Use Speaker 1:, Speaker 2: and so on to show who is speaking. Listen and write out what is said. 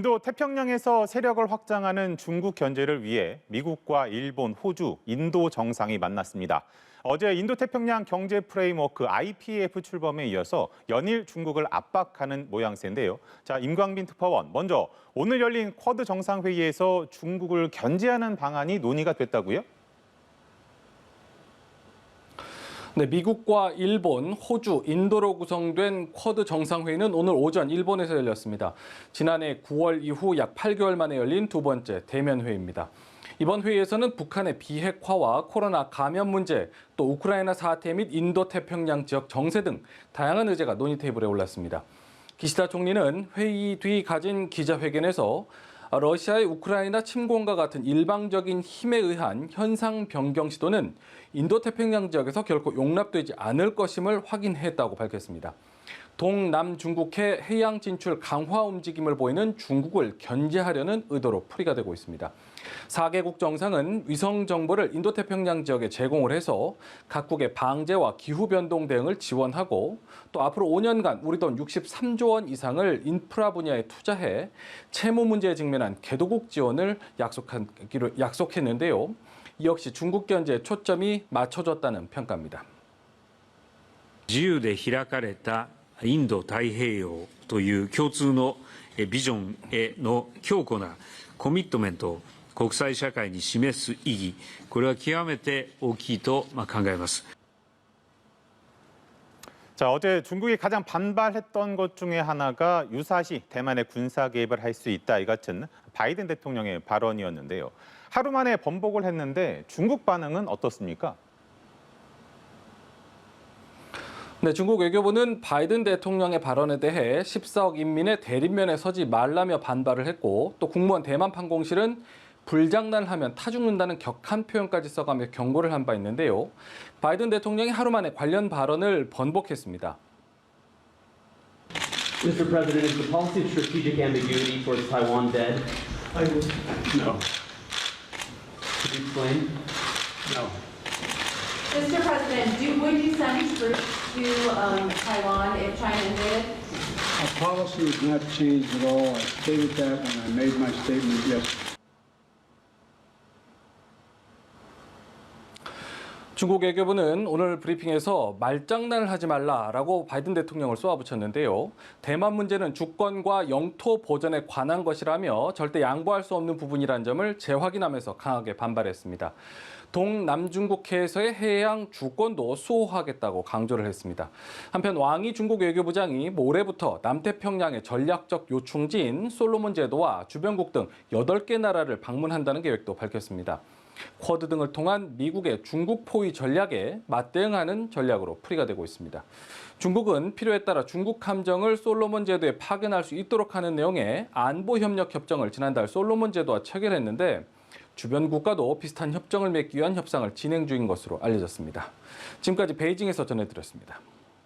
Speaker 1: 인도 태평양에서 세력을 확장하는 중국 견제를 위해 미국과 일본, 호주, 인도 정상이 만났습니다. 어제 인도 태평양 경제 프레임워크 IPEF 출범에 이어서 연일 중국을 압박하는 모양새인데요. 자, 임광빈 특파원, 먼저 오늘 열린 쿼드 정상회의에서 중국을 견제하는 방안이 논의가 됐다고요?
Speaker 2: 네, 미국과 일본, 호주, 인도로 구성된 쿼드 정상회의는 오늘 오전 일본에서 열렸습니다. 지난해 9월 이후 약 8개월 만에 열린 두 번째 대면 회의입니다. 이번 회의에서는 북한의 비핵화와 코로나 감염 문제, 또 우크라이나 사태 및 인도 태평양 지역 정세 등 다양한 의제가 논의 테이블에 올랐습니다. 기시다 총리는 회의 뒤 가진 기자회견에서 러시아의 우크라이나 침공과 같은 일방적인 힘에 의한 현상 변경 시도는 인도태평양 지역에서 결코 용납되지 않을 것임을 확인했다고 밝혔습니다. 동남 중국해 해양 진출 강화 움직임을 보이는 중국을 견제하려는 의도로 풀이가 되고 있습니다. 4개국 정상은 위성 정보를 인도태평양 지역에 제공을 해서 각국의 방제와 기후변동 대응을 지원하고 또 앞으로 5년간 우리 돈 63조 원 이상을 인프라 분야에 투자해 채무 문제에 직면한 개도국 지원을 약속했는데요. 이 역시 중국 견제에 초점이 맞춰졌다는 평가입니다.
Speaker 3: 自由で開かれたインド太平洋という共通のビジョンへの強固なコミットメントを国際社会に示す意義、これは極めて大きいと考えます。
Speaker 1: 자, 어제 중국이 가장 반발했던 것 중에 하나가 유사시 대만의 군사 개입을 할 수 있다 이 같은 바이든 대통령의 발언이었는데요. 하루 만에 번복을 했는데 중국 반응은 어떻습니까?
Speaker 2: 네, 중국 외교부는 바이든 대통령의 발언에 대해 14억 인민의 대립면에 서지 말라며 반발을 했고 또 국무원 대만판공실은 불장난을 하면 타 죽는다는 격한 표현까지 써가며 경고를 한 바 있는데요. 바이든 대통령이 하루 만에 관련 발언을 번복했습니다.
Speaker 4: Mr. President, is the policy of strategic ambiguity towards Taiwan dead?
Speaker 5: No.
Speaker 4: Could you explain?
Speaker 5: No.
Speaker 6: Mr. President, would you send troops to Taiwan if China invaded?
Speaker 5: Our policy has not changed at all. I stated that when I made my statement yesterday.
Speaker 2: 중국 외교부는 오늘 브리핑에서 말장난을 하지 말라라고 바이든 대통령을 쏘아붙였는데요. 대만 문제는 주권과 영토 보전에 관한 것이라며 절대 양보할 수 없는 부분이라는 점을 재확인하면서 강하게 반발했습니다. 동남중국해에서의 해양 주권도 수호하겠다고 강조를 했습니다. 한편 왕이 중국 외교부장이 모레부터 남태평양의 전략적 요충지인 솔로몬 제도와 주변국 등 8개 나라를 방문한다는 계획도 밝혔습니다. 쿼드 등을 통한 미국의 중국 포위 전략에 맞대응하는 전략으로 풀이가 되고 있습니다. 중국은 필요에 따라 중국 함정을 솔로몬 제도에 파견할 수 있도록 하는 내용의 안보협력 협정을 지난달 솔로몬 제도와 체결했는데 주변 국가도 비슷한 협정을 맺기 위한 협상을 진행 중인 것으로 알려졌습니다. 지금까지 베이징에서 전해드렸습니다.